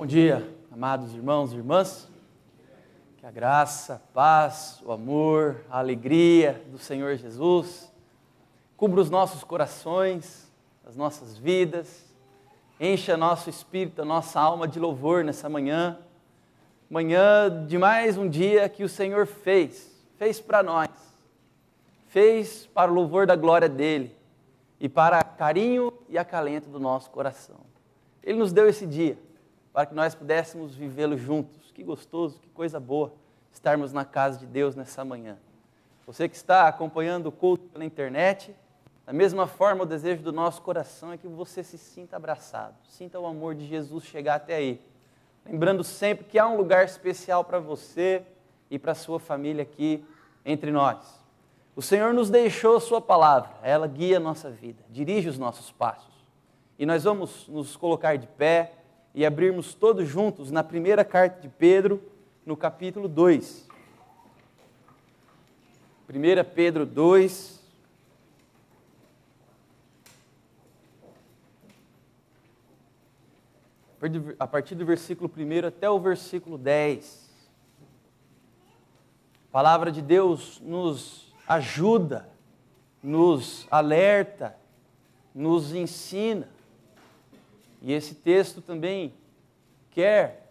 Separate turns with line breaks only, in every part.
Bom dia, amados irmãos e irmãs. Que a graça, a paz, o amor, a alegria do Senhor Jesus cubra os nossos corações, as nossas vidas, encha nosso espírito, a nossa alma de louvor nessa manhã. Manhã de mais um dia que o Senhor fez para nós, fez para o louvor da glória dEle e para carinho e acalento do nosso coração. Ele nos deu esse dia para que nós pudéssemos vivê-lo juntos. Que gostoso, que coisa boa estarmos na casa de Deus nessa manhã. Você que está acompanhando o culto pela internet, da mesma forma o desejo do nosso coração é que você se sinta abraçado, sinta o amor de Jesus chegar até aí. Lembrando sempre que há um lugar especial para você e para a sua família aqui entre nós. O Senhor nos deixou a sua palavra, ela guia a nossa vida, dirige os nossos passos. E nós vamos nos colocar de pé e abrirmos todos juntos na primeira carta de Pedro, no capítulo 2. 1 Pedro 2. A partir do versículo 1 até o versículo 10. A palavra de Deus nos ajuda, nos alerta, nos ensina. E esse texto também quer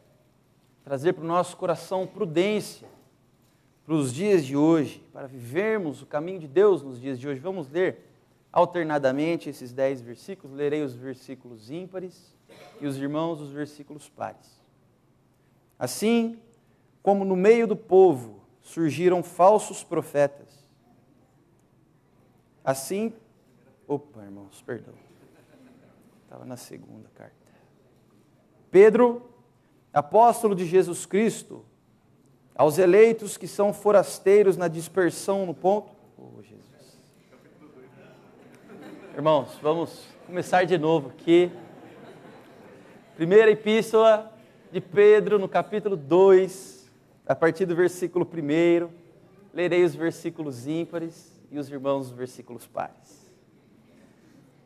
trazer para o nosso coração prudência para os dias de hoje, para vivermos o caminho de Deus nos dias de hoje. Vamos ler alternadamente esses 10 versículos, lerei os versículos ímpares e os irmãos os versículos pares. Assim como no meio do povo surgiram falsos profetas, assim... irmãos, perdão. Estava na segunda carta. Pedro, apóstolo de Jesus Cristo, aos eleitos que são forasteiros na dispersão no ponto... Jesus. Irmãos, vamos começar de novo aqui. Primeira epístola de Pedro, no capítulo 2, a partir do versículo 1, lerei os versículos ímpares e os irmãos os versículos pares.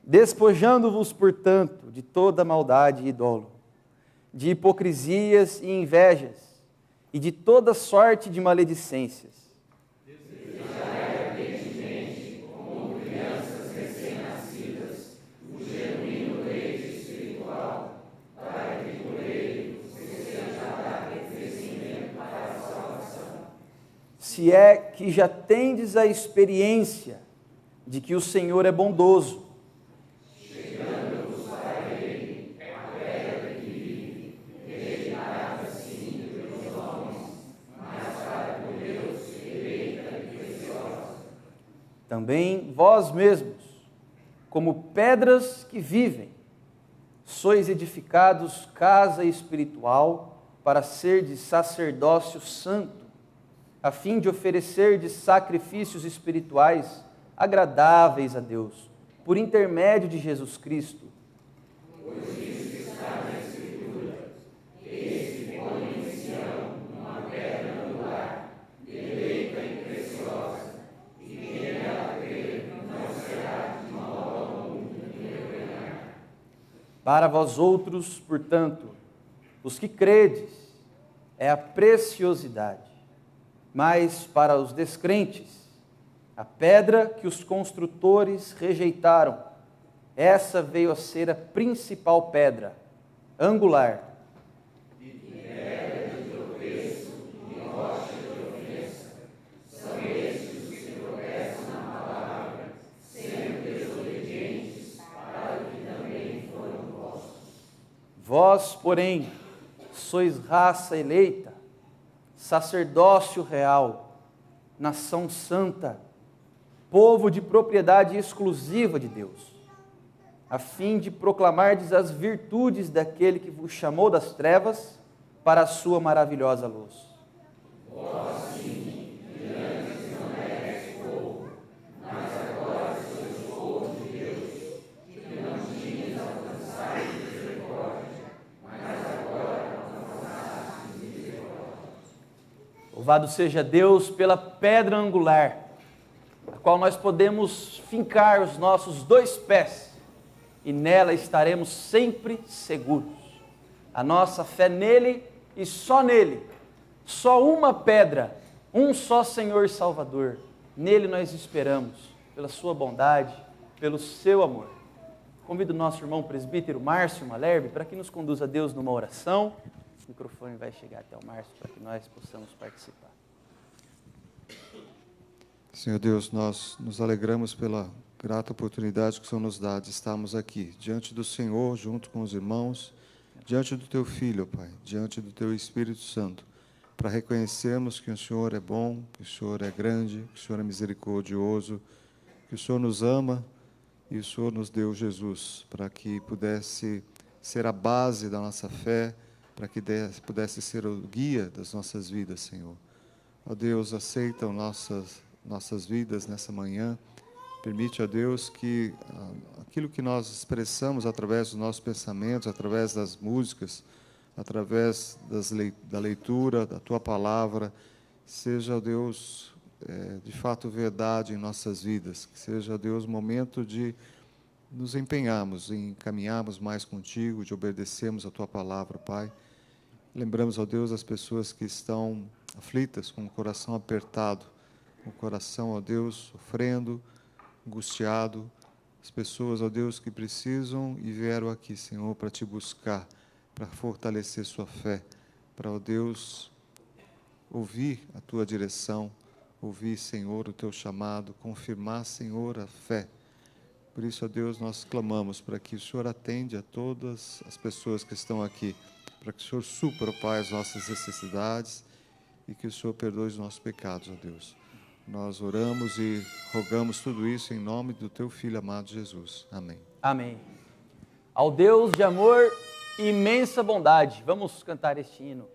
Despojando-vos, portanto, de toda maldade e dolo, de hipocrisias e invejas, e de toda sorte de maledicências. Desejai ardentemente, como crianças recém-nascidas, o genuíno leite espiritual, para que por ele você seja crescimento para a salvação. Se é que já tendes a experiência de que o Senhor é bondoso, também vós mesmos, como pedras que vivem, sois edificados casa espiritual para serdes sacerdócio santo, a fim de oferecerdes sacrifícios espirituais agradáveis a Deus, por intermédio de Jesus Cristo. Pois isso está na Escritura, eis que põe em Sião uma pedra angular, eleita e preciosa, e quem nela crer não será de modo algum envergonhado. Para vós outros, portanto, os que credes, é a preciosidade, mas para os descrentes, a pedra que os construtores rejeitaram, essa veio a ser a principal pedra, angular. E pedra de tropeço e rocha de ofensa, são estes os que tropeçam na palavra, sendo desobedientes para o que também foram postos. Vós, porém, sois raça eleita, sacerdócio real, nação santa, povo de propriedade exclusiva de Deus, a fim de proclamardes as virtudes daquele que vos chamou das trevas para a sua maravilhosa luz. Vós, sim, que antes não erais povo, mas agora sois povo de Deus, que não tinhas alcançado misericórdia, mas agora alcançaste misericórdia. Louvado seja Deus pela pedra angular, a qual nós podemos fincar os nossos dois pés, e nela estaremos sempre seguros. A nossa fé nele e só nele. Só uma pedra, um só Senhor e Salvador. Nele nós esperamos, pela sua bondade, pelo seu amor. Convido o nosso irmão presbítero Márcio Malherbe para que nos conduza a Deus numa oração. O microfone vai chegar até o Márcio para que nós possamos participar.
Senhor Deus, nós nos alegramos pela grata oportunidade que o Senhor nos dá de estarmos aqui, diante do Senhor, junto com os irmãos, diante do Teu Filho, Pai, diante do Teu Espírito Santo, para reconhecermos que o Senhor é bom, que o Senhor é grande, que o Senhor é misericordioso, que o Senhor nos ama e o Senhor nos deu Jesus, para que pudesse ser a base da nossa fé, para que pudesse ser o guia das nossas vidas, Senhor. Ó Deus, aceita nossas vidas nessa manhã. Permite, ó Deus, que aquilo que nós expressamos através dos nossos pensamentos, através das músicas, através da leitura da Tua Palavra, seja, ó Deus, de fato verdade em nossas vidas. Que seja, ó Deus, momento de nos empenharmos em caminharmos mais contigo, de obedecermos a Tua Palavra, Pai. Lembramos, ó Deus, as pessoas que estão aflitas, com o coração apertado, com o coração, ó Deus, sofrendo, angustiado, as pessoas, ó Deus, que precisam e vieram aqui, Senhor, para Te buscar, para fortalecer sua fé, para, ó Deus, ouvir a Tua direção, ouvir, Senhor, o Teu chamado, confirmar, Senhor, a fé. Por isso, ó Deus, nós clamamos para que o Senhor atende a todas as pessoas que estão aqui, para que o Senhor supra, Pai, as nossas necessidades e que o Senhor perdoe os nossos pecados, ó Deus. Nós oramos e rogamos tudo isso em nome do Teu Filho amado Jesus. Amém.
Amém. Ao Deus de amor e imensa bondade. Vamos cantar este hino.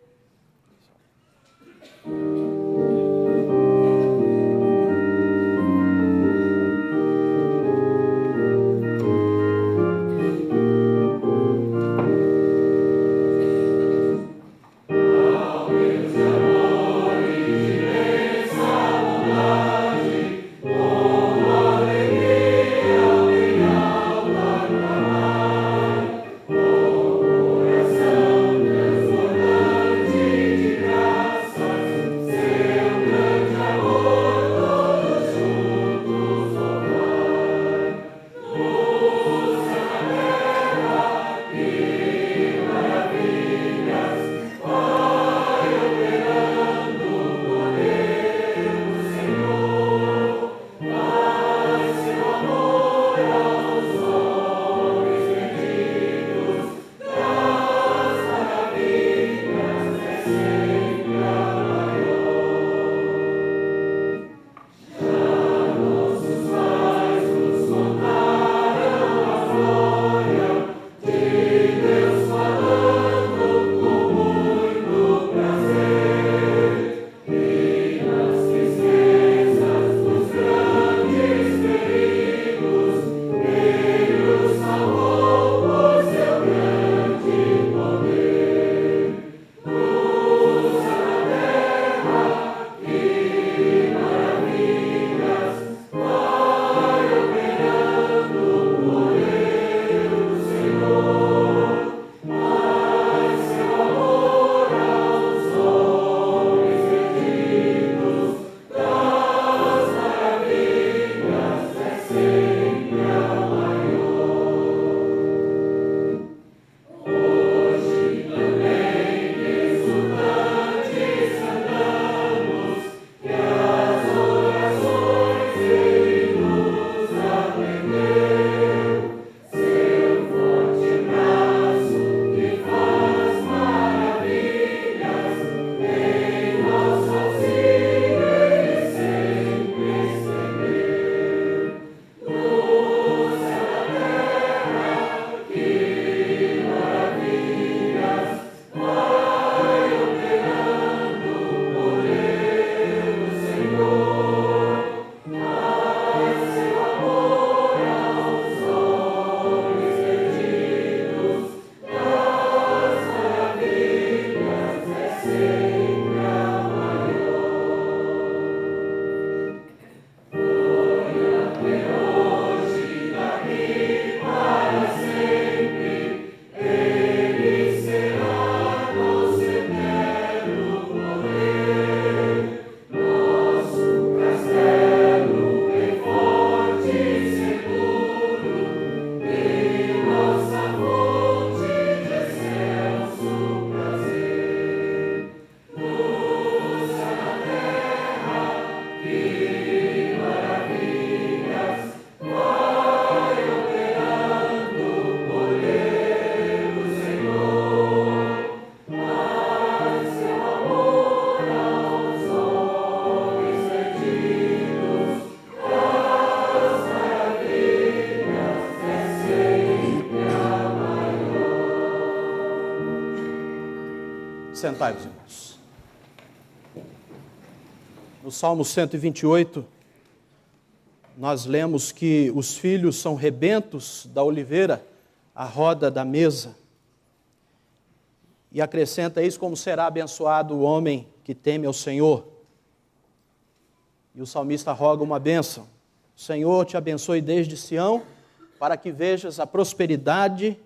Sentai-vos, irmãos. No Salmo 128, nós lemos que os filhos são rebentos da oliveira à roda da mesa. E acrescenta isso como será abençoado o homem que teme ao Senhor. E o salmista roga uma bênção. O Senhor te abençoe desde Sião, para que vejas a prosperidade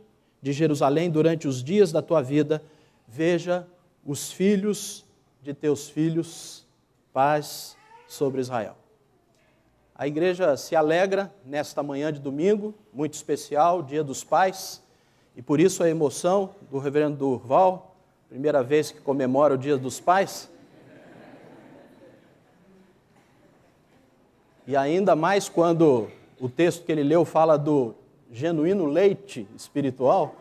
de Jerusalém durante os dias da tua vida. Veja os filhos de teus filhos, paz sobre Israel. A igreja se alegra nesta manhã de domingo, muito especial, Dia dos Pais, e por isso a emoção do reverendo Durval, primeira vez que comemora o Dia dos Pais. E ainda mais quando o texto que ele leu fala do genuíno leite espiritual,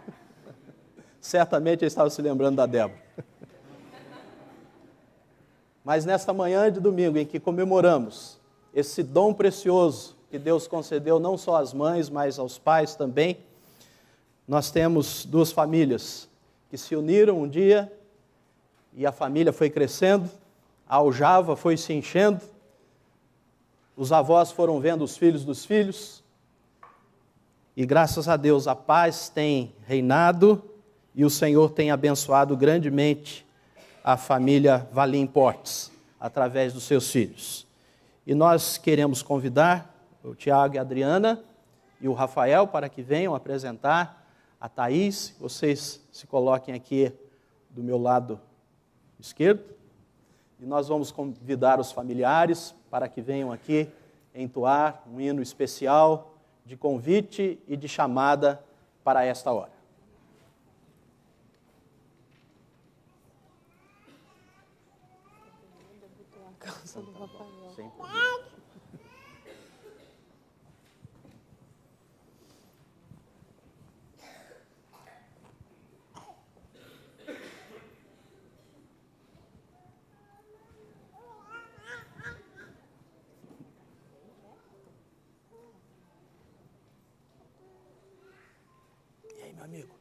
certamente ele estava se lembrando da Débora. Mas nesta manhã de domingo, em que comemoramos esse dom precioso que Deus concedeu não só às mães, mas aos pais também, nós temos duas famílias que se uniram um dia e a família foi crescendo, a aljava foi se enchendo, os avós foram vendo os filhos dos filhos e graças a Deus a paz tem reinado e o Senhor tem abençoado grandemente a família Valim Portes através dos seus filhos. E nós queremos convidar o Tiago e a Adriana e o Rafael para que venham apresentar a Thaís. Vocês se coloquem aqui do meu lado esquerdo. E nós vamos convidar os familiares para que venham aqui entoar um hino especial de convite e de chamada para esta hora. Sem problema. E aí, meu amigo?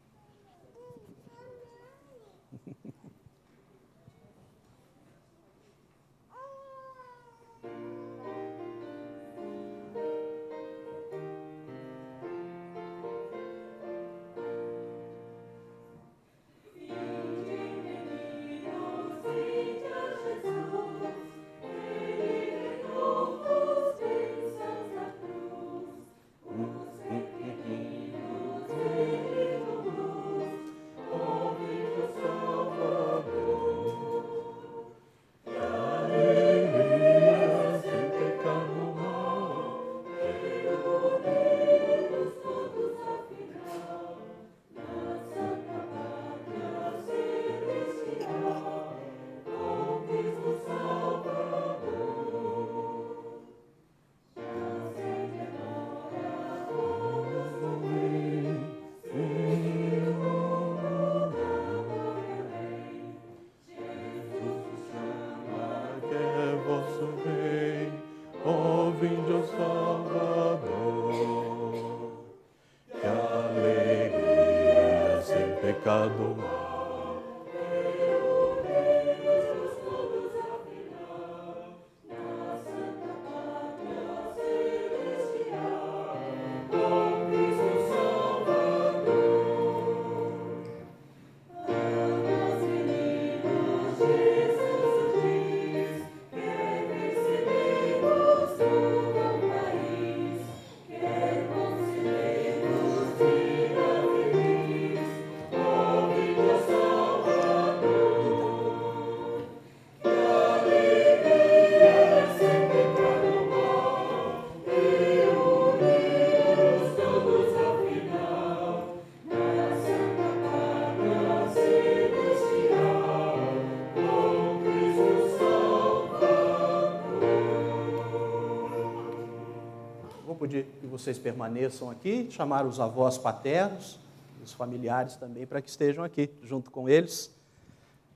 Pedir que vocês permaneçam aqui, chamar os avós paternos, os familiares também, para que estejam aqui junto com eles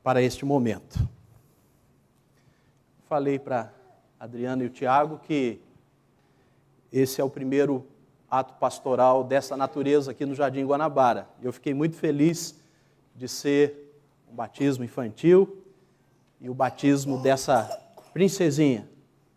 para este momento. Falei para a Adriana e o Tiago que esse é o primeiro ato pastoral dessa natureza aqui no Jardim Guanabara. Eu fiquei muito feliz de ser um batismo infantil e o batismo dessa princesinha,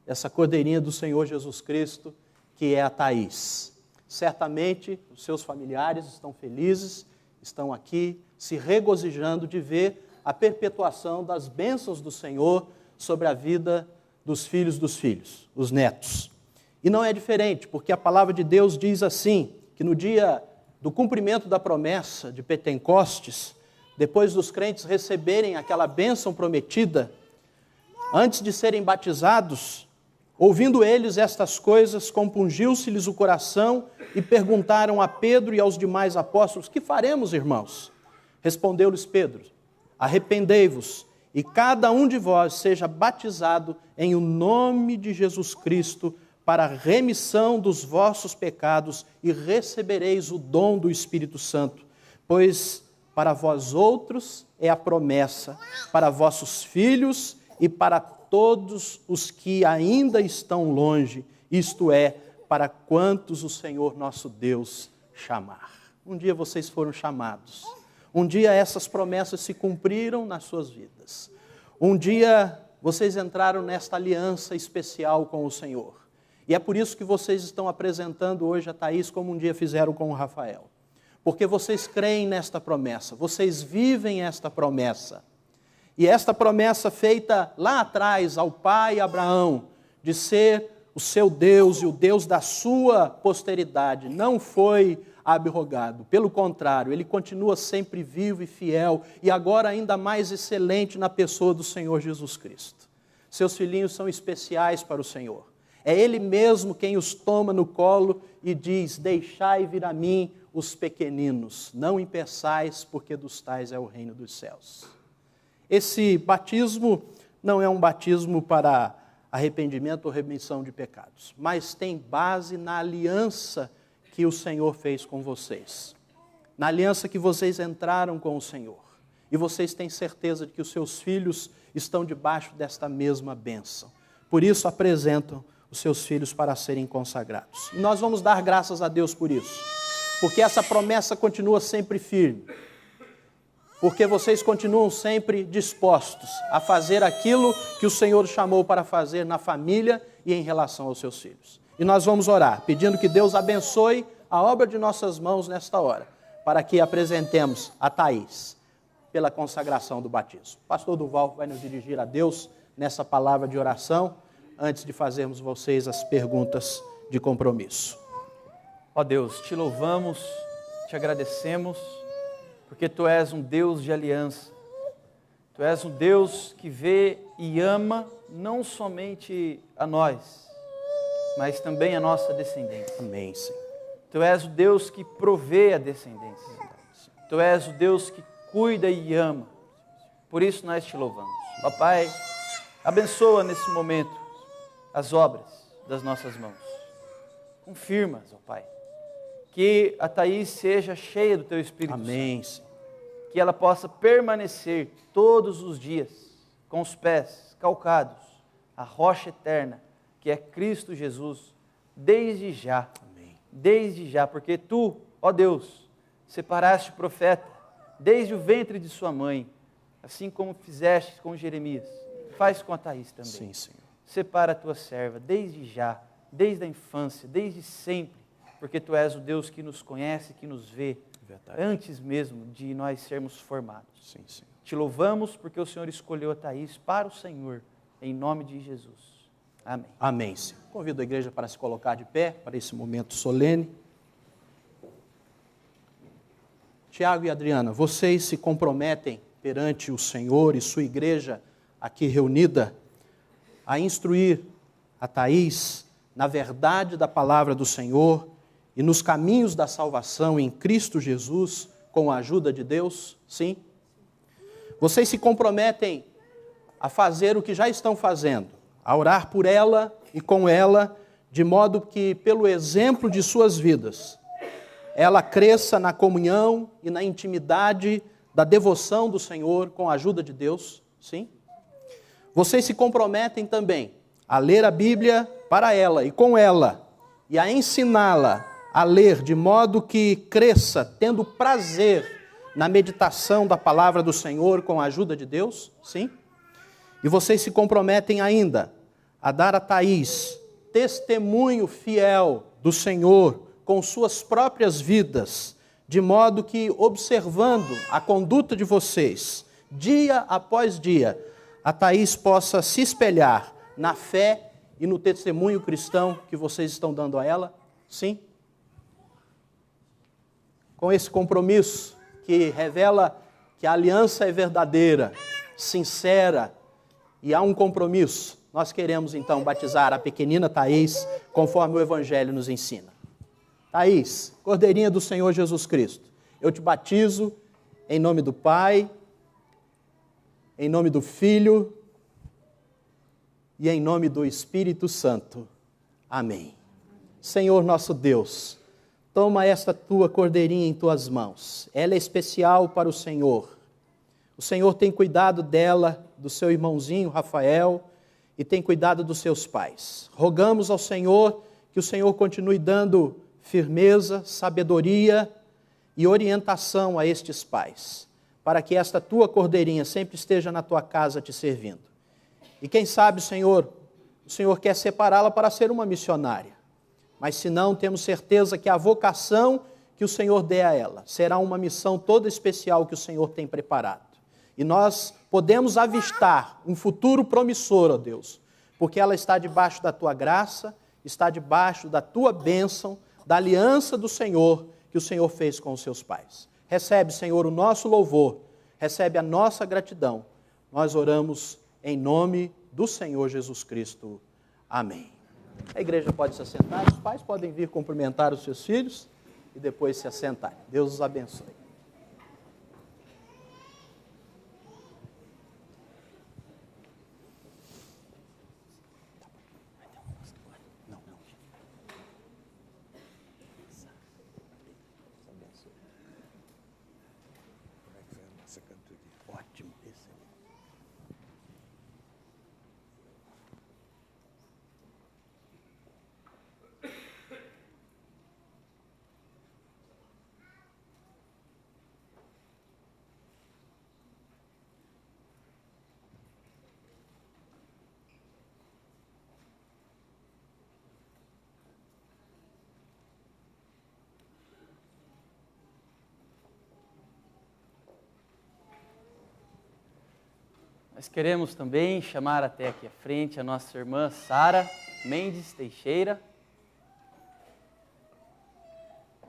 dessa cordeirinha do Senhor Jesus Cristo, que é a Thaís. Certamente os seus familiares estão felizes, estão aqui se regozijando de ver a perpetuação das bênçãos do Senhor sobre a vida dos filhos, os netos. E não é diferente, porque a palavra de Deus diz assim, que no dia do cumprimento da promessa de Pentecostes, depois dos crentes receberem aquela bênção prometida, antes de serem batizados, ouvindo eles estas coisas, compungiu-se-lhes o coração e perguntaram a Pedro e aos demais apóstolos: que faremos, irmãos? Respondeu-lhes Pedro: arrependei-vos e cada um de vós seja batizado em o nome de Jesus Cristo para a remissão dos vossos pecados e recebereis o dom do Espírito Santo, pois para vós outros é a promessa, para vossos filhos e para todos os que ainda estão longe, isto é, para quantos o Senhor nosso Deus chamar. Um dia vocês foram chamados. Um dia essas promessas se cumpriram nas suas vidas. Um dia vocês entraram nesta aliança especial com o Senhor. E é por isso que vocês estão apresentando hoje a Thaís como um dia fizeram com o Rafael. Porque vocês creem nesta promessa, vocês vivem esta promessa. E esta promessa feita lá atrás ao pai Abraão, de ser o seu Deus e o Deus da sua posteridade, não foi abrogado. Pelo contrário, ele continua sempre vivo e fiel, e agora ainda mais excelente na pessoa do Senhor Jesus Cristo. Seus filhinhos são especiais para o Senhor. É Ele mesmo quem os toma no colo e diz: deixai vir a mim os pequeninos, não impeçais, porque dos tais é o reino dos céus. Esse batismo não é um batismo para arrependimento ou remissão de pecados, mas tem base na aliança que o Senhor fez com vocês, na aliança que vocês entraram com o Senhor, e vocês têm certeza de que os seus filhos estão debaixo desta mesma bênção. Por isso apresentam os seus filhos para serem consagrados. E nós vamos dar graças a Deus por isso, porque essa promessa continua sempre firme, porque vocês continuam sempre dispostos a fazer aquilo que o Senhor chamou para fazer na família e em relação aos seus filhos. E nós vamos orar, pedindo que Deus abençoe a obra de nossas mãos nesta hora, para que apresentemos a Thaís pela consagração do batismo. O pastor Duval vai nos dirigir a Deus nessa palavra de oração, antes de fazermos vocês as perguntas de compromisso.
Ó Deus, te louvamos, te agradecemos, porque Tu és um Deus de aliança. Tu és um Deus que vê e ama não somente a nós, mas também a nossa descendência.
Amém, Senhor.
Tu és o Deus que provê a descendência. Tu és o Deus que cuida e ama. Por isso nós te louvamos. Ó Pai, abençoa nesse momento as obras das nossas mãos. Confirma-as, ó Pai, que a Thaís seja cheia do Teu Espírito Santo.
Amém, Senhor.
Que ela possa permanecer todos os dias com os pés calcados à rocha eterna, que é Cristo Jesus, desde já.
Amém.
Desde já, porque Tu, ó Deus, separaste o profeta desde o ventre de sua mãe, assim como fizeste com Jeremias. Faz com a Thaís também.
Sim, Senhor.
Separa a Tua serva desde já, desde a infância, desde sempre, porque Tu és o Deus que nos conhece, que nos vê,
Verdade.
antes mesmo de nós sermos formados.
Sim, Senhor.
Te louvamos porque o Senhor escolheu a Thaís para o Senhor, em nome de Jesus. Amém.
Amém, Senhor. Convido a igreja para se colocar de pé, para esse momento solene. Tiago e Adriana, vocês se comprometem perante o Senhor e sua igreja aqui reunida a instruir a Thaís na verdade da palavra do Senhor e nos caminhos da salvação em Cristo Jesus, com a ajuda de Deus? Sim? Vocês se comprometem a fazer o que já estão fazendo, a orar por ela e com ela, de modo que, pelo exemplo de suas vidas, ela cresça na comunhão e na intimidade da devoção do Senhor com a ajuda de Deus? Sim? Vocês se comprometem também a ler a Bíblia para ela e com ela, e a ensiná-la a ler de modo que cresça, tendo prazer na meditação da palavra do Senhor com a ajuda de Deus? Sim? E vocês se comprometem ainda a dar a Thaís testemunho fiel do Senhor com suas próprias vidas, de modo que, observando a conduta de vocês, dia após dia, a Thaís possa se espelhar na fé e no testemunho cristão que vocês estão dando a ela? Sim? Com esse compromisso que revela que a aliança é verdadeira, sincera, e há um compromisso, nós queremos então batizar a pequenina Thaís, conforme o Evangelho nos ensina. Thaís, Cordeirinha do Senhor Jesus Cristo, eu te batizo em nome do Pai, em nome do Filho e em nome do Espírito Santo. Amém. Senhor nosso Deus, toma esta tua cordeirinha em tuas mãos. Ela é especial para o Senhor. O Senhor tem cuidado dela, do seu irmãozinho Rafael, e tem cuidado dos seus pais. Rogamos ao Senhor que o Senhor continue dando firmeza, sabedoria e orientação a estes pais, para que esta tua cordeirinha sempre esteja na tua casa te servindo. E quem sabe, Senhor, o Senhor quer separá-la para ser uma missionária. Mas se não, temos certeza que a vocação que o Senhor dê a ela será uma missão toda especial que o Senhor tem preparado. E nós podemos avistar um futuro promissor, ó Deus, porque ela está debaixo da tua graça, está debaixo da tua bênção, da aliança do Senhor que o Senhor fez com os seus pais. Recebe, Senhor, o nosso louvor, recebe a nossa gratidão. Nós oramos em nome do Senhor Jesus Cristo. Amém. A igreja pode se assentar, os pais podem vir cumprimentar os seus filhos e depois se assentar. Deus os abençoe. Ótimo, excelente.
Nós queremos também chamar até aqui à frente a nossa irmã Sara Mendes Teixeira.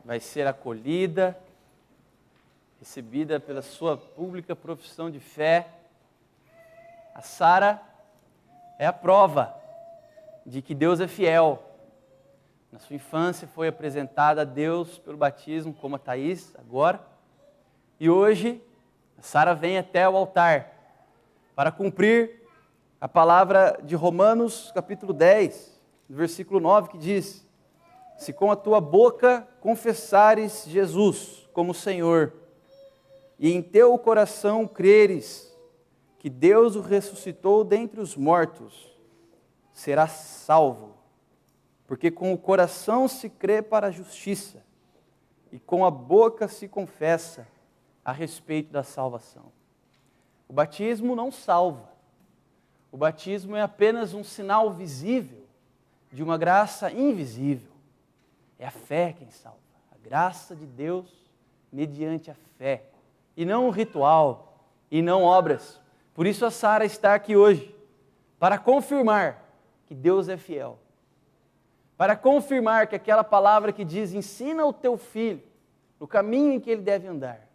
Vai ser acolhida, recebida pela sua pública profissão de fé. A Sara é a prova de que Deus é fiel. Na sua infância foi apresentada a Deus pelo batismo, como a Thaís agora. E hoje a Sara vem até o altar para cumprir a palavra de Romanos, capítulo 10, versículo 9, que diz: se com a tua boca confessares Jesus como Senhor, e em teu coração creres que Deus o ressuscitou dentre os mortos, serás salvo. Porque com o coração se crê para a justiça, e com a boca se confessa a respeito da salvação. O batismo não salva. O batismo é apenas um sinal visível de uma graça invisível. É a fé quem salva. A graça de Deus mediante a fé. E não um ritual, e não obras. Por isso a Sara está aqui hoje, para confirmar que Deus é fiel. Para confirmar que aquela palavra que diz, ensina o teu filho no caminho em que ele deve andar.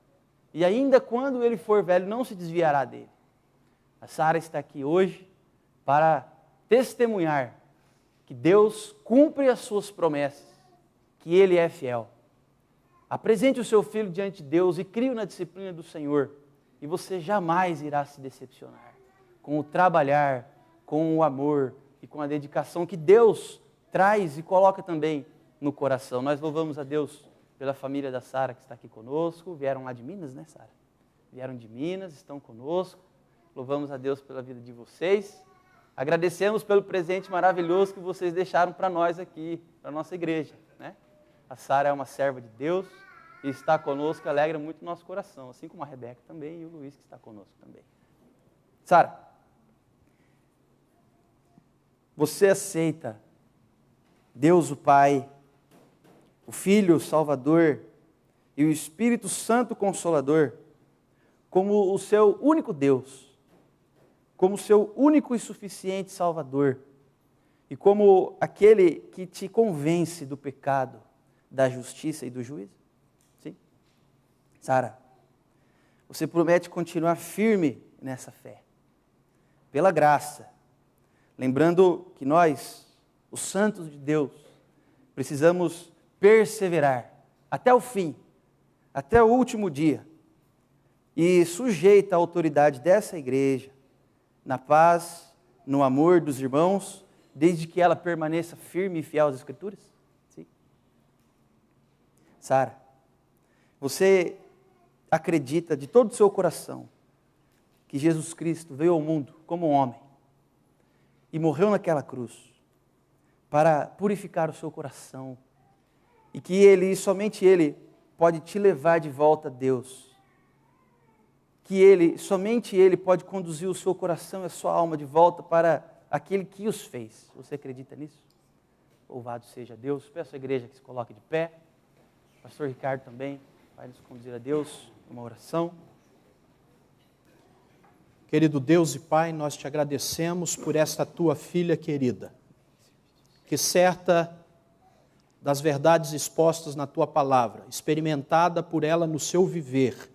E ainda quando ele for velho, não se desviará dele. A Sara está aqui hoje para testemunhar que Deus cumpre as suas promessas, que Ele é fiel. Apresente o seu filho diante de Deus e crie-o na disciplina do Senhor, e você jamais irá se decepcionar com o trabalhar, com o amor e com a dedicação que Deus traz e coloca também no coração. Nós louvamos a Deus pela família da Sara que está aqui conosco. Vieram lá de Minas, né, Sara? Vieram de Minas, estão conosco. Louvamos a Deus pela vida de vocês. Agradecemos pelo presente maravilhoso que vocês deixaram para nós aqui, para a nossa igreja, né? A Sara é uma serva de Deus, está conosco alegra muito o nosso coração, assim como a Rebeca também e o Luiz que está conosco também. Sara, você aceita Deus o Pai, o Filho o Salvador e o Espírito Santo Consolador como o seu único Deus, como o seu único e suficiente Salvador e como aquele que te convence do pecado, da justiça e do juízo? Sim? Sara, você promete continuar firme nessa fé, pela graça, lembrando que nós, os santos de Deus, precisamos perseverar até o fim, até o último dia, e sujeita à autoridade dessa igreja, na paz, no amor dos irmãos, desde que ela permaneça firme e fiel às Escrituras? Sim. Sara, você acredita de todo o seu coração que Jesus Cristo veio ao mundo como um homem e morreu naquela cruz para purificar o seu coração e que Ele, e somente Ele, pode te levar de volta a Deus, que Ele, somente Ele pode conduzir o seu coração e a sua alma de volta para aquele que os fez? Você acredita nisso? Louvado seja Deus. Peço à igreja que se coloque de pé. Pastor Ricardo também vai nos conduzir a Deus numa oração.
Querido Deus e Pai, nós te agradecemos por esta tua filha querida, que certa das verdades expostas na tua palavra, experimentada por ela no seu viver,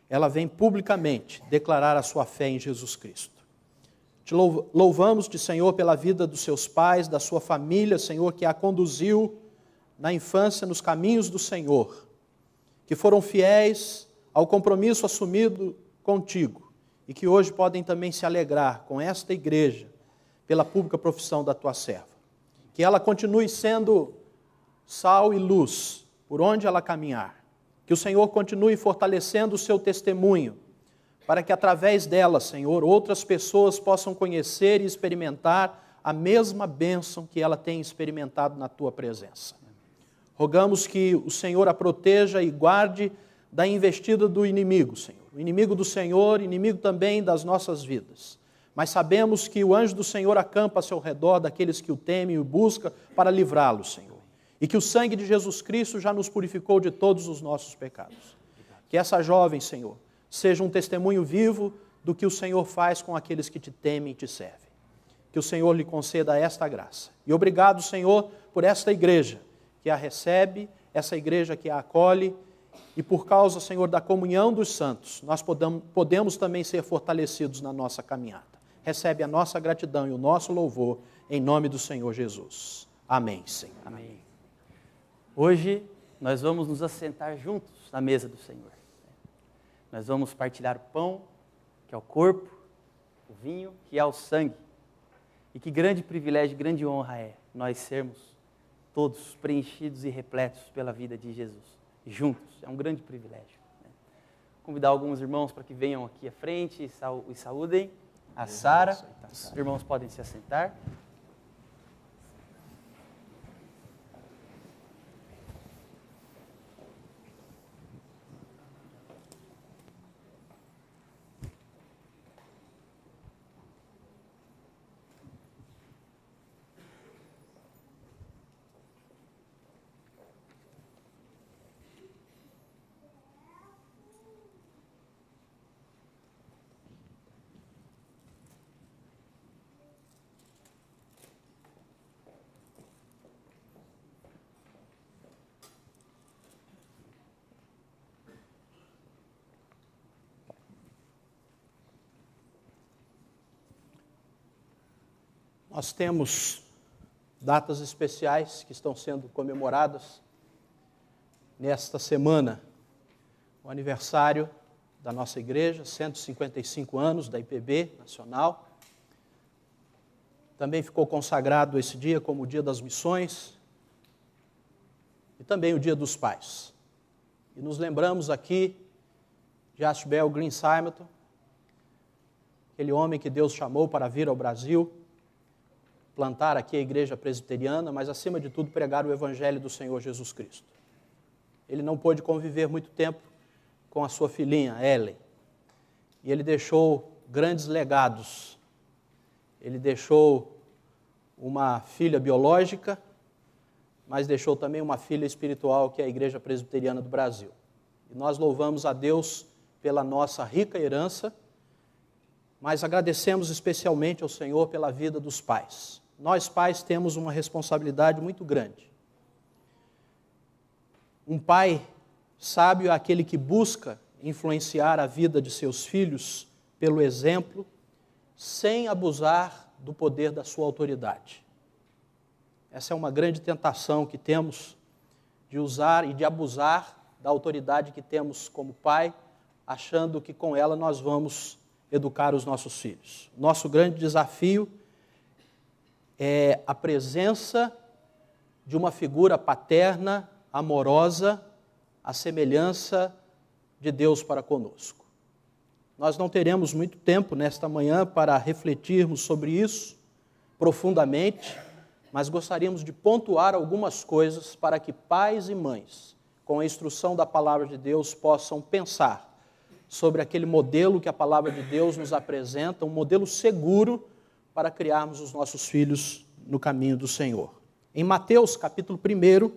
ela vem publicamente declarar a sua fé em Jesus Cristo. Te louvamos-te, Senhor, pela vida dos seus pais, da sua família, Senhor, que a conduziu na infância nos caminhos do Senhor, que foram fiéis ao compromisso assumido contigo e que hoje podem também se alegrar com esta igreja pela pública profissão da tua serva. Que ela continue sendo sal e luz por onde ela caminhar. Que o Senhor continue fortalecendo o seu testemunho, para que através dela, Senhor, outras pessoas possam conhecer e experimentar a mesma bênção que ela tem experimentado na tua presença. Rogamos que o Senhor a proteja e guarde da investida do inimigo, Senhor. O inimigo do Senhor, inimigo também das nossas vidas. Mas sabemos que o anjo do Senhor acampa ao seu redor daqueles que o temem e o buscam para livrá-los, Senhor. E que o sangue de Jesus Cristo já nos purificou de todos os nossos pecados. Que essa jovem, Senhor, seja um testemunho vivo do que o Senhor faz com aqueles que te temem e te servem. Que o Senhor lhe conceda esta graça. E obrigado, Senhor, por esta igreja que a recebe, essa igreja que a acolhe, e por causa, Senhor, da comunhão dos santos, nós podemos também ser fortalecidos na nossa caminhada. Recebe a nossa gratidão e o nosso louvor, em nome do Senhor Jesus. Amém, Senhor.
Amém. Hoje nós vamos nos assentar juntos na mesa do Senhor. Nós vamos partilhar o pão, que é o corpo, o vinho, que é o sangue. E que grande privilégio, grande honra é nós sermos todos preenchidos e repletos pela vida de Jesus. Juntos, é um grande privilégio. Convidar alguns irmãos para que venham aqui à frente e saúdem a Sara. Os irmãos podem se assentar.
Nós temos datas especiais que estão sendo comemoradas nesta semana. O aniversário da nossa igreja, 155 anos da IPB Nacional. Também ficou consagrado esse dia como o Dia das Missões e também o Dia dos Pais. E nos lembramos aqui de Ashbel Green Simonton, aquele homem que Deus chamou para vir ao Brasil, plantar aqui a igreja presbiteriana, mas acima de tudo pregar o Evangelho do Senhor Jesus Cristo. ele não pôde conviver muito tempo com a sua filhinha, Ellen. E ele deixou grandes legados. Ele deixou uma filha biológica, mas deixou também uma filha espiritual, que é a Igreja Presbiteriana do Brasil. E nós louvamos a Deus pela nossa rica herança, mas agradecemos especialmente ao Senhor pela vida dos pais. Nós, pais, temos uma responsabilidade muito grande. Um pai sábio é aquele que busca influenciar a vida de seus filhos pelo exemplo, sem abusar do poder da sua autoridade. Essa é uma grande tentação que temos de usar e de abusar da autoridade que temos como pai, achando que com ela nós vamos educar os nossos filhos. Nosso grande desafio é a presença de uma figura paterna, amorosa, à semelhança de Deus para conosco. Nós não teremos muito tempo nesta manhã para refletirmos sobre isso profundamente, mas gostaríamos de pontuar algumas coisas para que pais e mães, com a instrução da palavra de Deus, possam pensar sobre aquele modelo que a palavra de Deus nos apresenta, um modelo seguro para criarmos os nossos filhos no caminho do Senhor. Em Mateus, capítulo 1,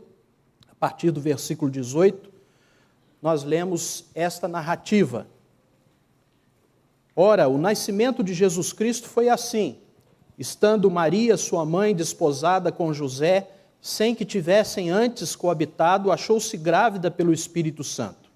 a partir do versículo 18, nós lemos esta narrativa. Ora, o nascimento de Jesus Cristo foi assim: estando Maria, sua mãe, desposada com José, sem que tivessem antes coabitado, achou-se grávida pelo Espírito Santo.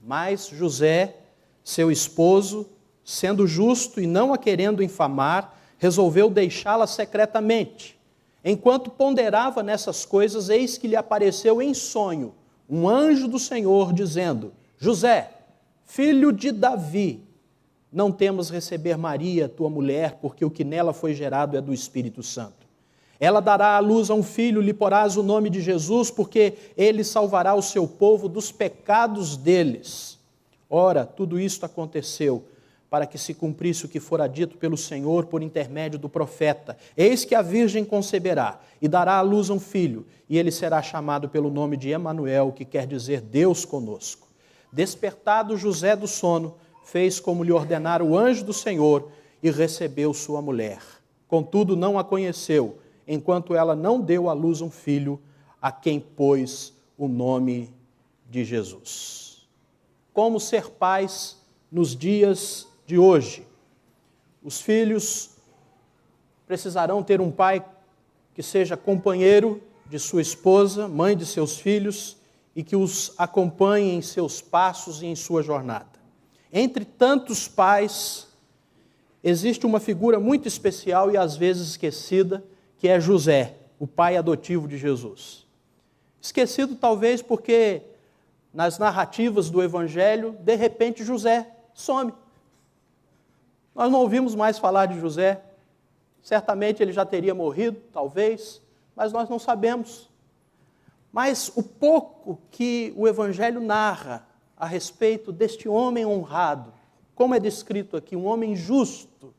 Mas José, seu esposo, sendo justo e não a querendo infamar, resolveu deixá-la secretamente. Enquanto ponderava nessas coisas, eis que lhe apareceu em sonho um anjo do Senhor, dizendo: José, filho de Davi, não temas receber Maria, tua mulher, porque o que nela foi gerado é do Espírito Santo. Ela dará à luz a um filho, lhe porás o nome de Jesus, porque ele salvará o seu povo dos pecados deles. Ora, tudo isto aconteceu para que se cumprisse o que fora dito pelo Senhor por intermédio do profeta. Eis que a virgem conceberá e dará à luz um filho, e ele será chamado pelo nome de Emanuel, que quer dizer Deus conosco. Despertado José do sono, fez como lhe ordenara o anjo do Senhor e recebeu sua mulher. Contudo, não a conheceu, enquanto ela não deu à luz um filho, a quem pôs o nome de Jesus. Como ser pais nos dias de hoje? Os filhos precisarão ter um pai que seja companheiro de sua esposa, mãe de seus filhos, e que os acompanhe em seus passos e em sua jornada. Entre tantos pais, existe uma figura muito especial e às vezes esquecida, que é José, o pai adotivo de Jesus. Esquecido talvez porque nas narrativas do Evangelho, de repente José some. Nós não ouvimos mais falar de José. Certamente ele já teria morrido, talvez, mas nós não sabemos. Mas o pouco que o Evangelho narra a respeito deste homem honrado, como é descrito aqui, um homem justo,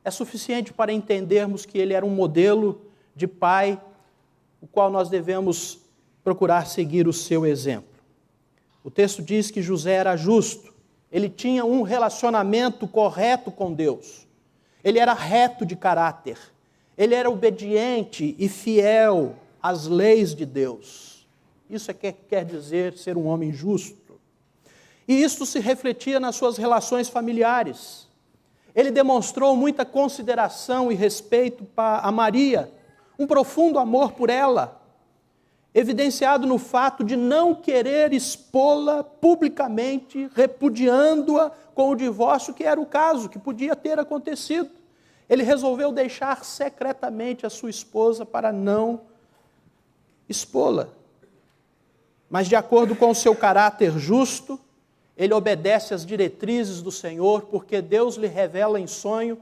é suficiente para entendermos que ele era um modelo de pai, o qual nós devemos procurar seguir o seu exemplo. O texto diz que José era justo, ele tinha um relacionamento correto com Deus, ele era reto de caráter, ele era obediente e fiel às leis de Deus. Isso é que quer dizer ser um homem justo. E isto se refletia nas suas relações familiares. Ele demonstrou muita consideração e respeito a Maria, um profundo amor por ela, evidenciado no fato de não querer expô-la publicamente, repudiando-a com o divórcio, que era o caso, que podia ter acontecido. Ele resolveu deixar secretamente a sua esposa para não expô-la. Mas, de acordo com o seu caráter justo, ele obedece às diretrizes do Senhor, porque Deus lhe revela em sonho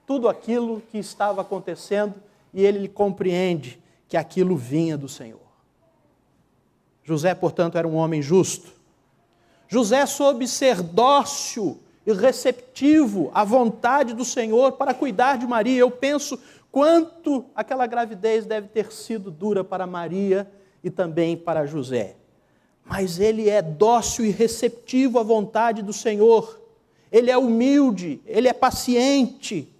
tudo aquilo que estava acontecendo e ele compreende que aquilo vinha do Senhor. José, portanto, era um homem justo. José soube ser dócil e receptivo à vontade do Senhor para cuidar de Maria. Eu penso quanto aquela gravidez deve ter sido dura para Maria e também para José. mas ele é dócil e receptivo à vontade do Senhor. Ele é humilde, ele é paciente.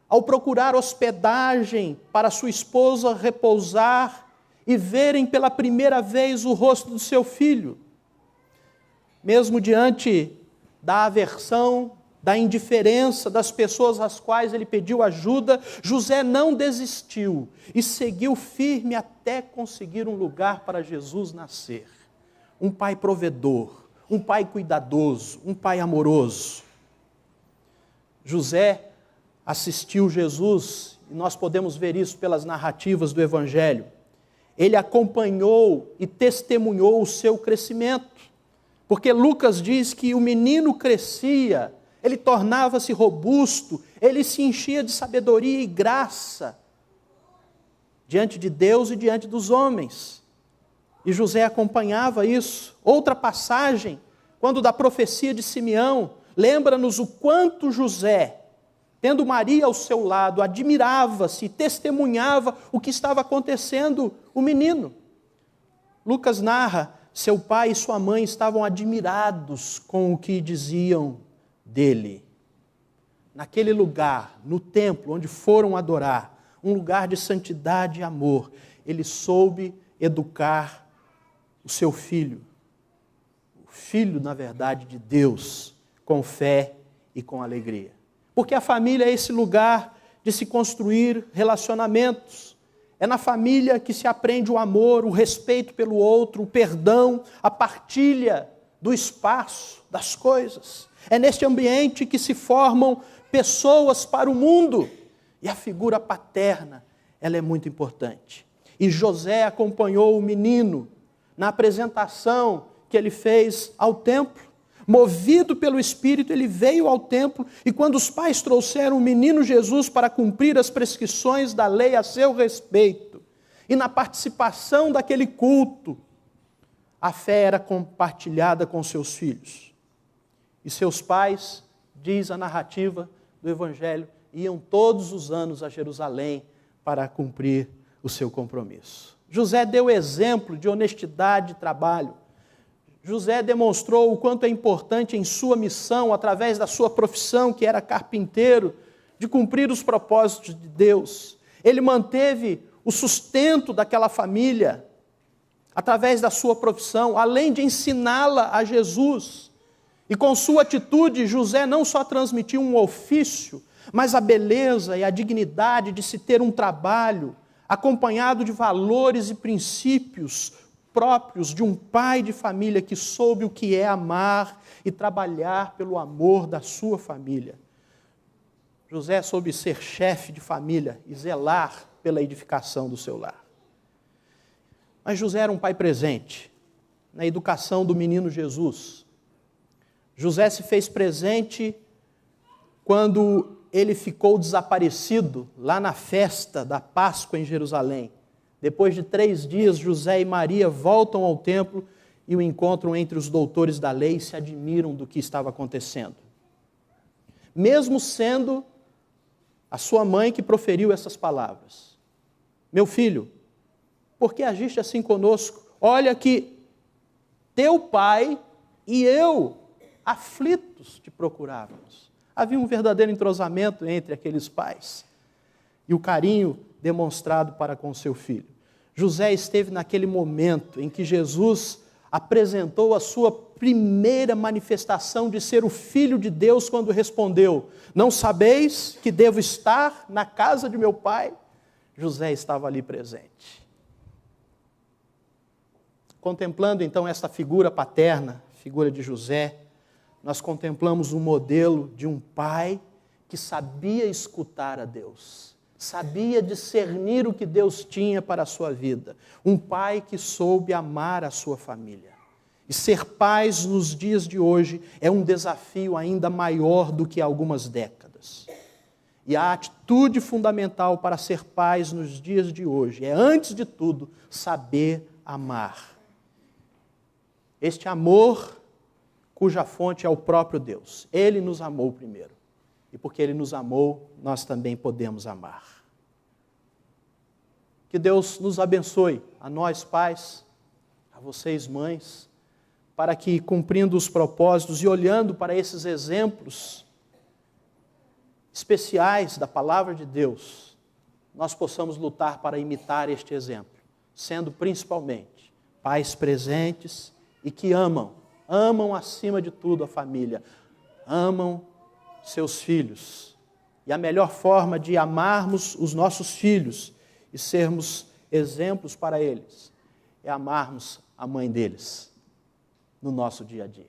Ao procurar hospedagem para sua esposa repousar e verem pela primeira vez o rosto do seu filho. Mesmo diante da aversão, da indiferença das pessoas às quais ele pediu ajuda, José não desistiu e seguiu firme até conseguir um lugar para Jesus nascer. Um pai provedor, um pai cuidadoso, um pai amoroso. José assistiu Jesus, e nós podemos ver isso pelas narrativas do Evangelho. Ele acompanhou e testemunhou o seu crescimento, porque Lucas diz que o menino crescia, ele tornava-se robusto, ele se enchia de sabedoria e graça diante de Deus e diante dos homens. E José acompanhava isso. Outra passagem, quando da profecia de Simeão, lembra-nos o quanto José, tendo Maria ao seu lado, admirava-se e testemunhava o que estava acontecendo o menino. Lucas narra, seu pai e sua mãe estavam admirados com o que diziam dele. Naquele lugar, no templo onde foram adorar, um lugar de santidade e amor, ele soube educar o seu filho. O filho, na verdade, de Deus, com fé e com alegria. Porque a família é esse lugar de se construir relacionamentos. É na família que se aprende o amor, o respeito pelo outro, o perdão, a partilha do espaço, das coisas. É neste ambiente que se formam pessoas para o mundo. E a figura paterna, ela é muito importante. E José acompanhou o menino na apresentação que ele fez ao templo. Movido pelo Espírito, ele veio ao templo, e quando os pais trouxeram o menino Jesus para cumprir as prescrições da lei a seu respeito, e na participação daquele culto, a fé era compartilhada com seus filhos. E seus pais, diz a narrativa do Evangelho, iam todos os anos a Jerusalém para cumprir o seu compromisso. José deu exemplo de honestidade e trabalho. José demonstrou o quanto é importante em sua missão, através da sua profissão, que era carpinteiro, de cumprir os propósitos de Deus. Ele manteve o sustento daquela família, através da sua profissão, além de ensiná-la a Jesus. E com sua atitude, José não só transmitiu um ofício, mas a beleza e a dignidade de se ter um trabalho, acompanhado de valores e princípios próprios de um pai de família que soube o que é amar e trabalhar pelo amor da sua família. José soube ser chefe de família e zelar pela edificação do seu lar. Mas José era um pai presente na educação do menino Jesus. José se fez presente quando ele ficou desaparecido lá na festa da Páscoa em Jerusalém. Depois de 3 dias, José e Maria voltam ao templo e o encontram entre os doutores da lei e se admiram do que estava acontecendo. Mesmo sendo a sua mãe que proferiu essas palavras. Meu filho, por que agiste assim conosco? Olha que teu pai e eu, aflitos, te procurávamos. Havia um verdadeiro entrosamento entre aqueles pais e o carinho demonstrado para com seu filho. José esteve naquele momento em que Jesus apresentou a sua primeira manifestação de ser o Filho de Deus, quando respondeu: não sabeis que devo estar na casa de meu pai? José estava ali presente. Contemplando então esta figura paterna, figura de José, nós contemplamos um modelo de um pai que sabia escutar a Deus, sabia discernir o que Deus tinha para a sua vida. Um pai que soube amar a sua família. E ser pais nos dias de hoje é um desafio ainda maior do que há algumas décadas. E a atitude fundamental para ser pais nos dias de hoje é, antes de tudo, saber amar. Este amor cuja fonte é o próprio Deus. Ele nos amou primeiro. E porque Ele nos amou, nós também podemos amar. Que Deus nos abençoe, a nós pais, a vocês mães, para que, cumprindo os propósitos e olhando para esses exemplos especiais da palavra de Deus, nós possamos lutar para imitar este exemplo, sendo principalmente pais presentes e que amam acima de tudo a família, amam seus filhos. E a melhor forma de amarmos os nossos filhos e sermos exemplos para eles é amarmos a mãe deles no nosso dia a dia.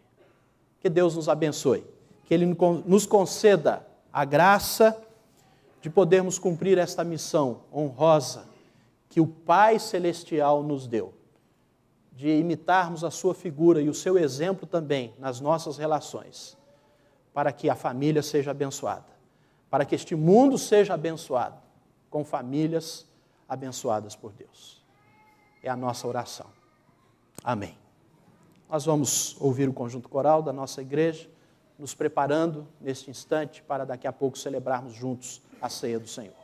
Que Deus nos abençoe, que Ele nos conceda a graça de podermos cumprir esta missão honrosa que o Pai Celestial nos deu, de imitarmos a sua figura e o seu exemplo também nas nossas relações, para que a família seja abençoada, para que este mundo seja abençoado, com famílias abençoadas por Deus. É a nossa oração. Amém. Nós vamos ouvir o conjunto coral da nossa igreja, nos preparando neste instante para daqui a pouco celebrarmos juntos a ceia do Senhor.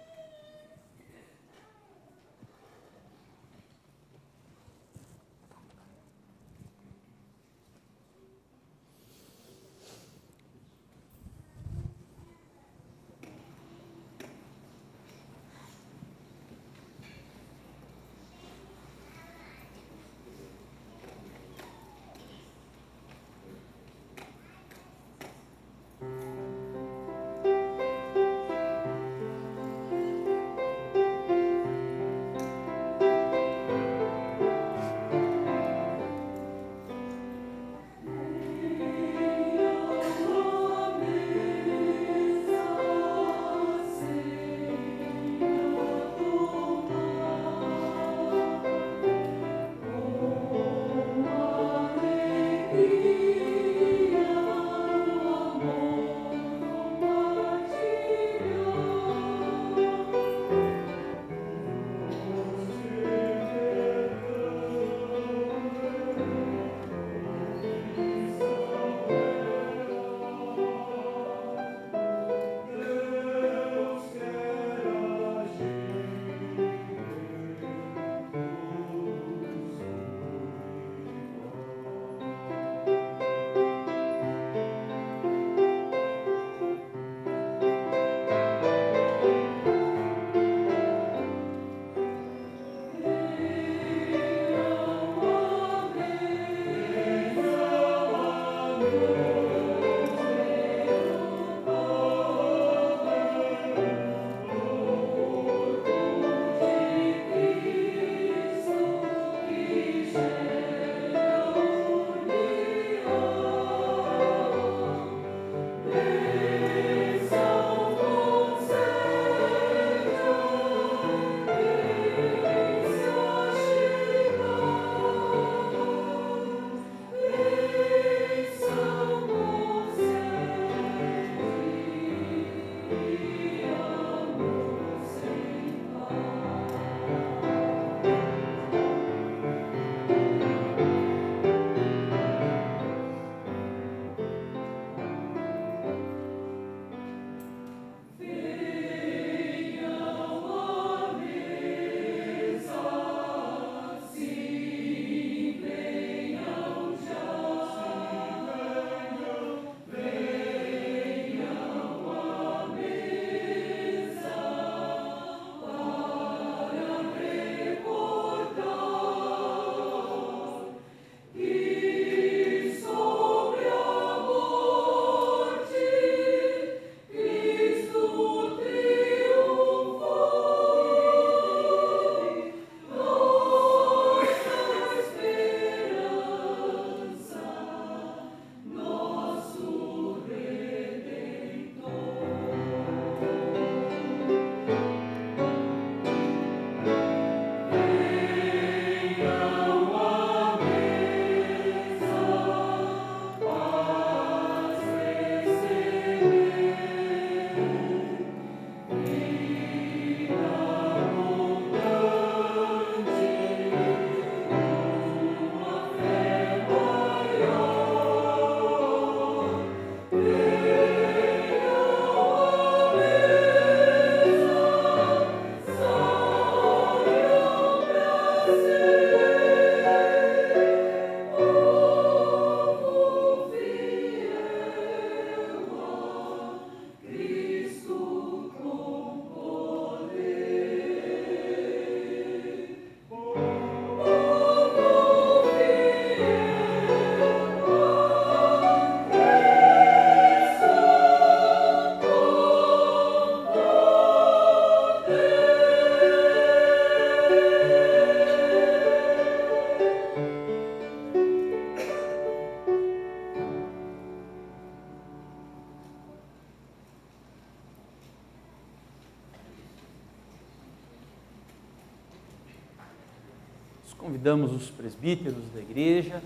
convidamos os presbíteros da igreja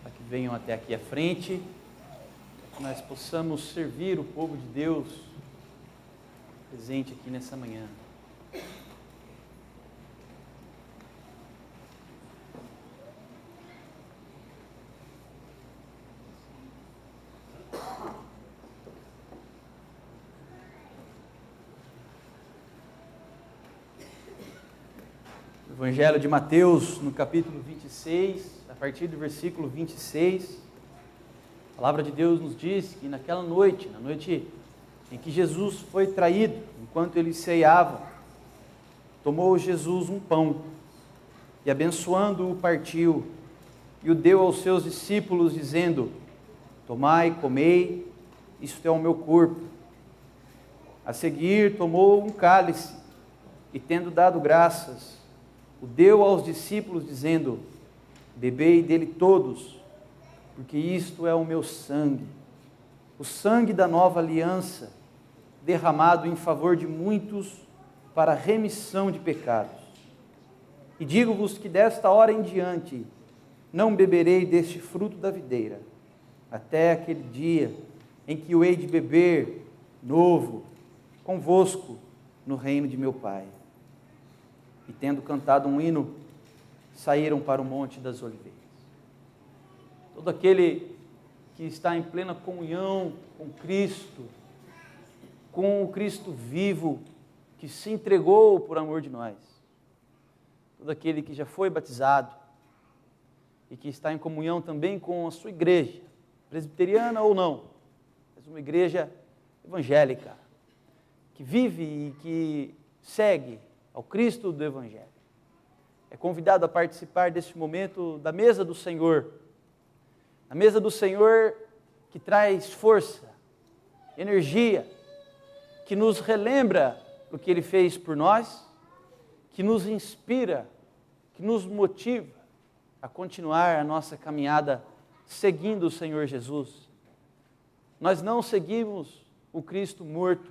para que venham até aqui à frente, para que nós possamos servir o povo de Deus presente aqui nessa manhã. Evangelho de Mateus, no capítulo 26, a partir do versículo 26, a palavra de Deus nos diz que naquela noite, na noite em que Jesus foi traído, enquanto eles ceavam, tomou Jesus um pão e, abençoando-o, partiu e o deu aos seus discípulos, dizendo: tomai, comei, isto é o meu corpo. A seguir, tomou um cálice e, tendo dado graças, o deu aos discípulos, dizendo: bebei dele todos, porque isto é o meu sangue, o sangue da nova aliança, derramado em favor de muitos para a remissão de pecados. E digo-vos que desta hora em diante não beberei deste fruto da videira, até aquele dia em que o hei de beber novo convosco no reino de meu Pai. E tendo cantado um hino, saíram para o Monte das Oliveiras. Todo aquele que está em plena comunhão com o Cristo vivo, que se entregou por amor de nós, todo aquele que já foi batizado e que está em comunhão também com a sua igreja, presbiteriana ou não, mas uma igreja evangélica, que vive e que segue ao Cristo do Evangelho, é convidado a participar deste momento da mesa do Senhor, a mesa do Senhor que traz força, energia, que nos relembra o que Ele fez por nós, que nos inspira, que nos motiva a continuar a nossa caminhada seguindo o Senhor Jesus. Nós não seguimos o Cristo morto,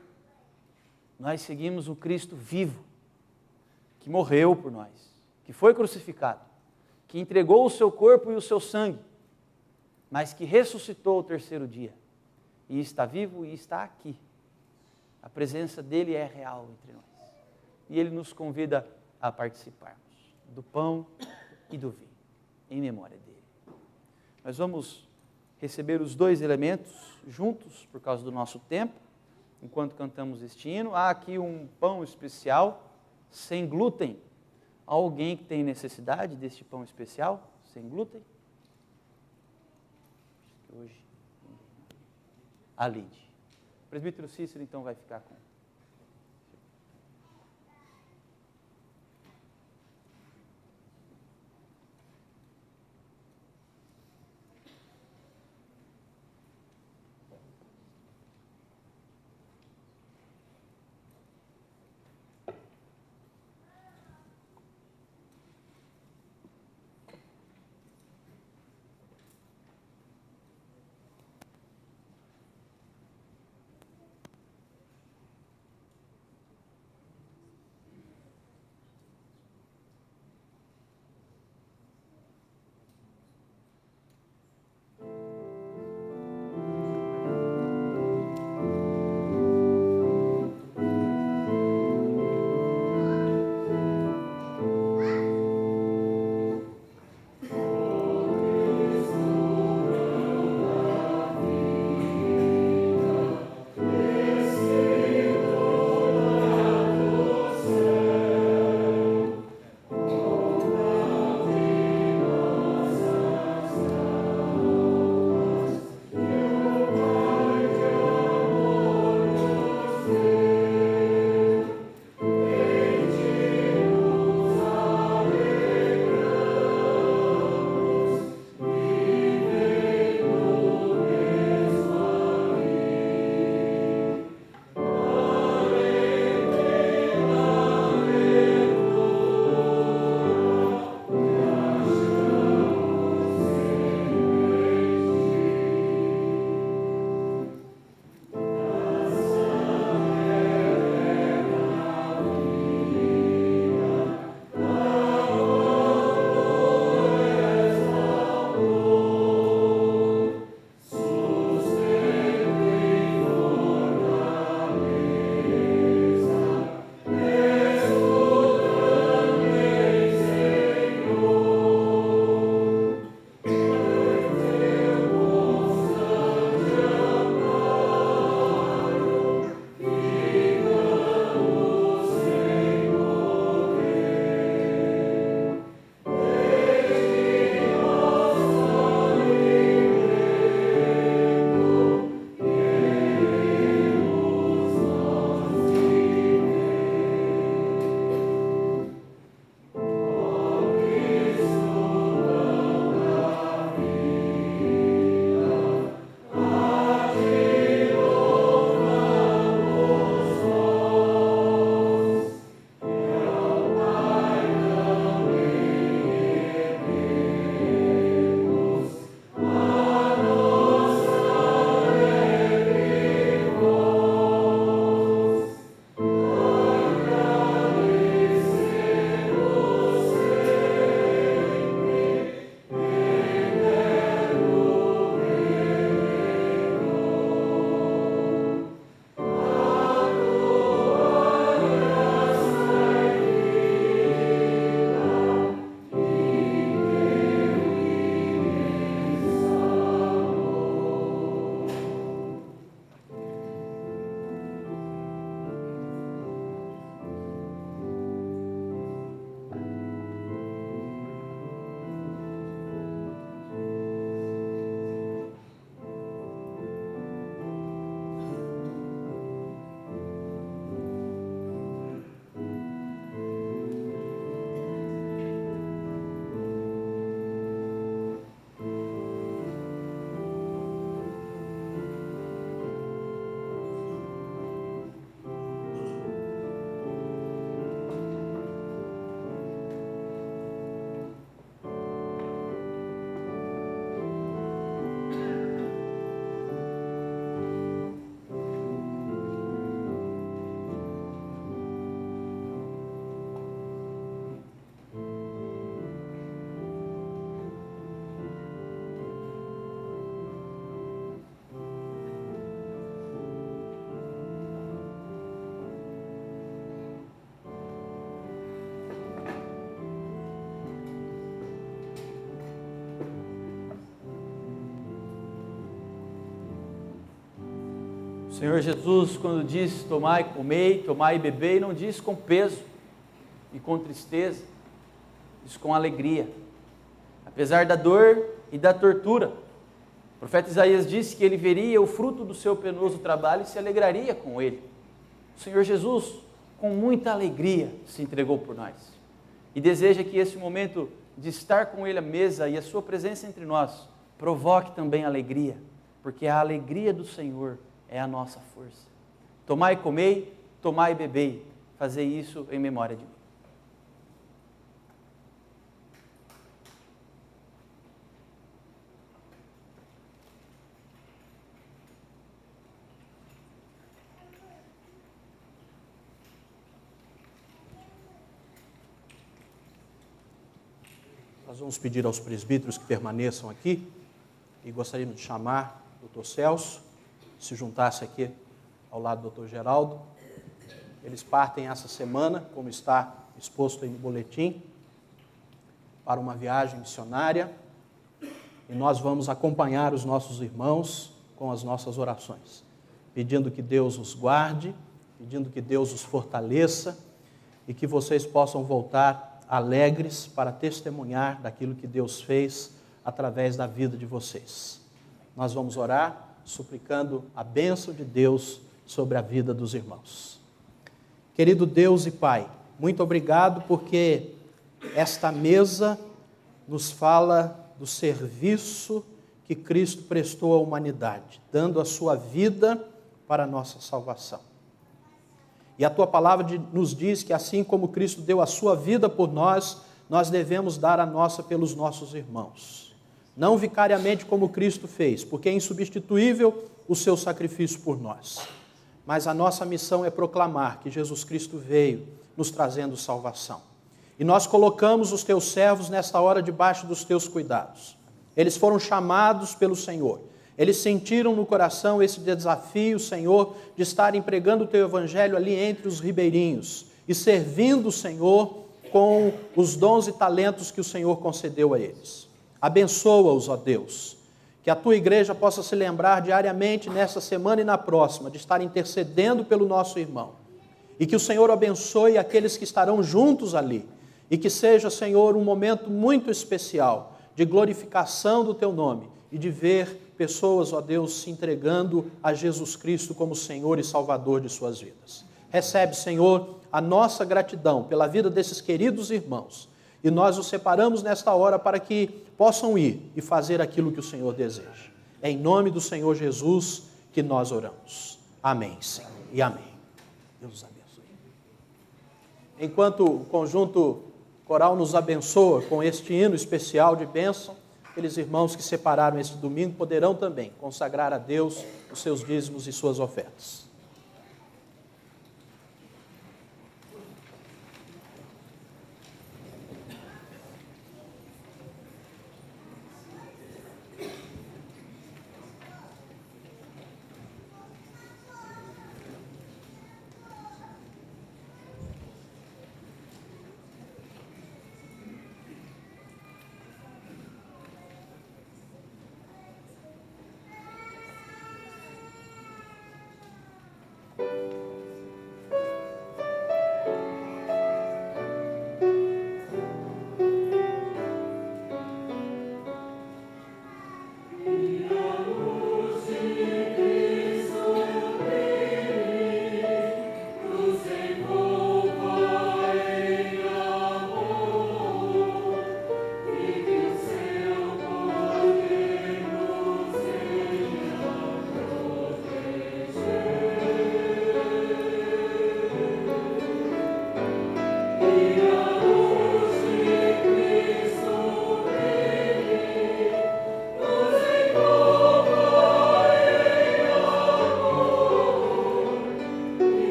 nós seguimos o Cristo vivo, que morreu por nós, que foi crucificado, que entregou o seu corpo e o seu sangue, mas que ressuscitou ao terceiro dia, e está vivo e está aqui. A presença dele é real entre nós, e ele nos convida a participarmos do pão e do vinho, em memória dele. Nós vamos receber os dois elementos juntos, por causa do nosso tempo, enquanto cantamos este hino. Há aqui um pão especial, sem glúten. Há alguém que tem necessidade deste pão especial, sem glúten? Hoje, a Lide. O presbítero Cícero, então, vai ficar com. Senhor Jesus, quando diz tomai, comei, tomai e bebei, não diz com peso e com tristeza, diz com alegria, apesar da dor e da tortura. O profeta Isaías disse que ele veria o fruto do seu penoso trabalho e se alegraria com ele. O Senhor Jesus, com muita alegria, se entregou por nós e deseja que esse momento de estar com ele à mesa e a sua presença entre nós provoque também alegria, porque a alegria do Senhor é a nossa força. Tomai e comei, tomai e bebei, fazei isso em memória de mim.
Nós vamos pedir aos presbíteros que permaneçam aqui e gostaríamos de chamar o Dr. Celso, se juntasse aqui ao lado do Dr. Geraldo. Eles partem essa semana, como está exposto aí no boletim, para uma viagem missionária e nós vamos acompanhar os nossos irmãos com as nossas orações, pedindo que Deus os guarde, pedindo que Deus os fortaleça e que vocês possam voltar alegres para testemunhar daquilo que Deus fez através da vida de vocês. Nós vamos orar suplicando a bênção de Deus sobre a vida dos irmãos. Querido Deus e Pai, muito obrigado porque esta mesa nos fala do serviço que Cristo prestou à humanidade, dando a sua vida para a nossa salvação. E a Tua palavra nos diz que assim como Cristo deu a sua vida por nós, nós devemos dar a nossa pelos nossos irmãos. Não vicariamente como Cristo fez, porque é insubstituível o seu sacrifício por nós. Mas a nossa missão é proclamar que Jesus Cristo veio nos trazendo salvação. E nós colocamos os Teus servos nesta hora debaixo dos Teus cuidados. Eles foram chamados pelo Senhor. Eles sentiram no coração esse desafio, Senhor, de estarem pregando o Teu Evangelho ali entre os ribeirinhos e servindo o Senhor com os dons e talentos que o Senhor concedeu a eles. Abençoa-os, ó Deus, que a Tua igreja possa se lembrar diariamente, nessa semana e na próxima, de estar intercedendo pelo nosso irmão. E que o Senhor abençoe aqueles que estarão juntos ali. E que seja, Senhor, um momento muito especial de glorificação do Teu nome e de ver pessoas, ó Deus, se entregando a Jesus Cristo como Senhor e Salvador de suas vidas. Recebe, Senhor, a nossa gratidão pela vida desses queridos irmãos. E nós os separamos nesta hora para que possam ir e fazer aquilo que o Senhor deseja. É em nome do Senhor Jesus que nós oramos. Amém, Senhor, e amém. Deus os abençoe. Enquanto o conjunto coral nos abençoa com este hino especial de bênção, aqueles irmãos que separaram este domingo poderão também consagrar a Deus os seus dízimos e suas ofertas.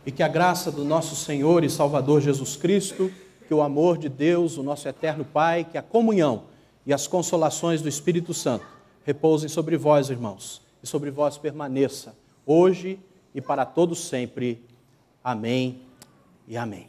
e que a graça do nosso Senhor e Salvador Jesus Cristo, que o amor de Deus, o nosso eterno Pai, que a comunhão e as consolações do Espírito Santo repousem sobre vós, irmãos, e sobre vós permaneça, hoje e para todos sempre. Amém e amém.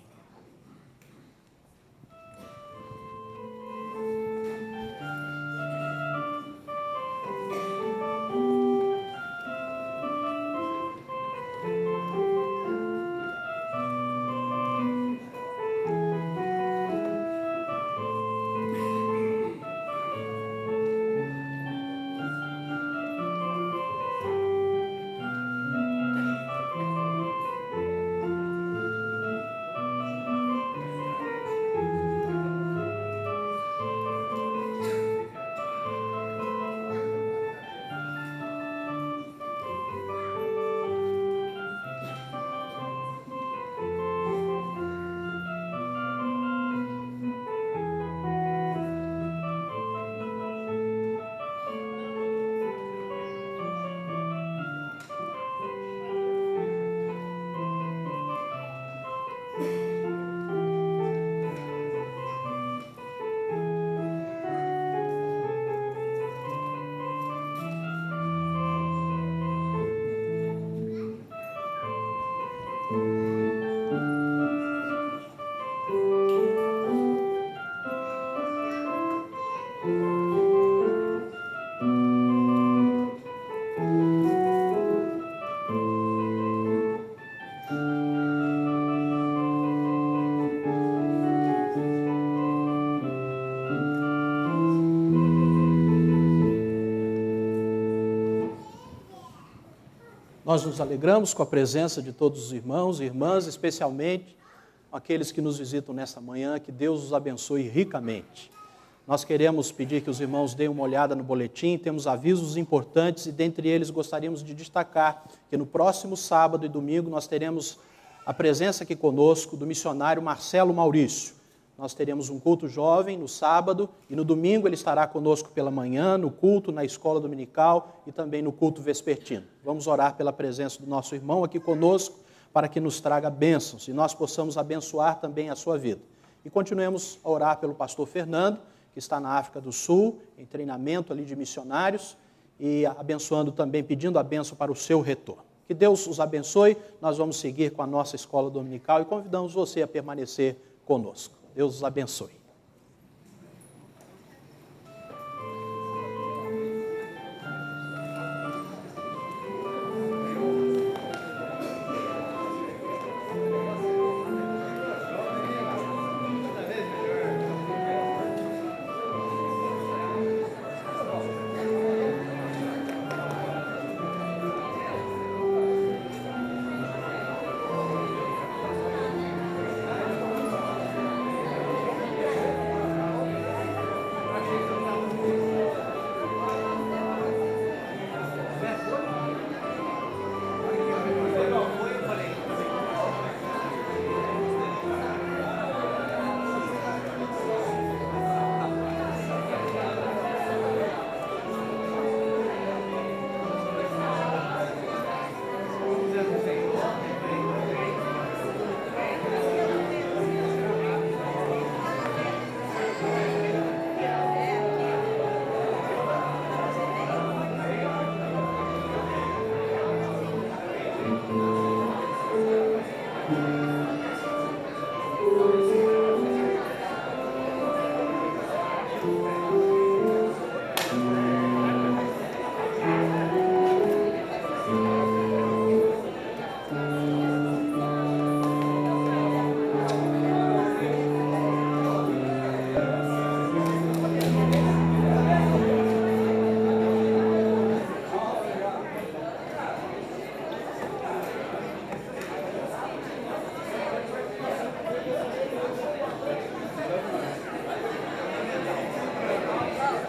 Nós nos alegramos com a presença de todos os irmãos e irmãs, especialmente aqueles que nos visitam nesta manhã, que Deus os abençoe ricamente. Nós queremos pedir que os irmãos deem uma olhada no boletim, temos avisos importantes e dentre eles gostaríamos de destacar que no próximo sábado e domingo nós teremos a presença aqui conosco do missionário Marcelo Maurício. Nós teremos um culto jovem no sábado e no domingo ele estará conosco pela manhã, no culto, na escola dominical e também no culto vespertino. Vamos orar pela presença do nosso irmão aqui conosco para que nos traga bênçãos e nós possamos abençoar também a sua vida. E continuemos a orar pelo pastor Fernando, que está na África do Sul, em treinamento ali de missionários e abençoando também, pedindo a bênção para o seu retorno. Que Deus os abençoe, nós vamos seguir com a nossa escola dominical e convidamos você a permanecer conosco. Deus os abençoe.